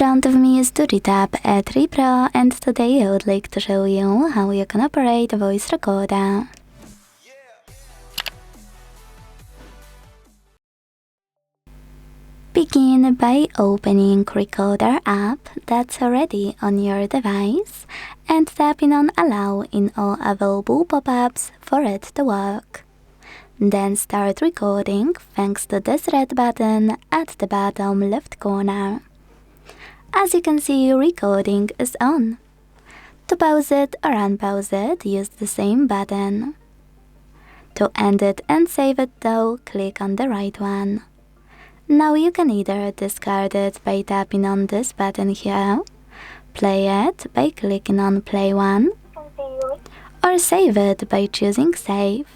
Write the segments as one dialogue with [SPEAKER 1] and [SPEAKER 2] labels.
[SPEAKER 1] front of me is DOOGEE Tab E3 Pro, and today I would like to show you how you can operate a voice recorder. Begin by opening Recorder app that's already on your device and tapping on Allow in all available pop-ups for it to work. Then start recording thanks to this red button at the bottom left corner. As you can see, recording is on. To pause it or unpause it, use the same button. To end it and save it though, click on the right one. Now you can either discard it by tapping on this button here, play it by clicking on Play One, or save it by choosing Save.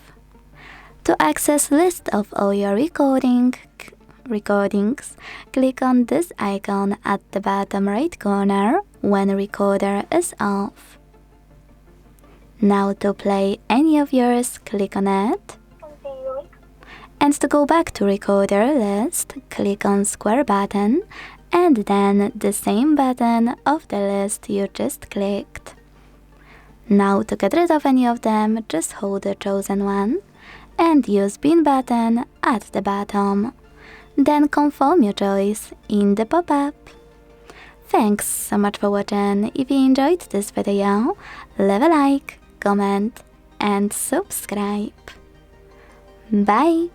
[SPEAKER 1] To access list of all your recordings, click on this icon at the bottom right corner when recorder is off. Now to play any of yours, click on it. And to go back to recorder list, click on square button and then the same button of the list you just clicked. Now to get rid of any of them, just hold the chosen one and use bin button at the bottom. Then confirm your choice in the pop-up. Thanks so much for watching. If you enjoyed this video, leave a like, comment and subscribe. Bye!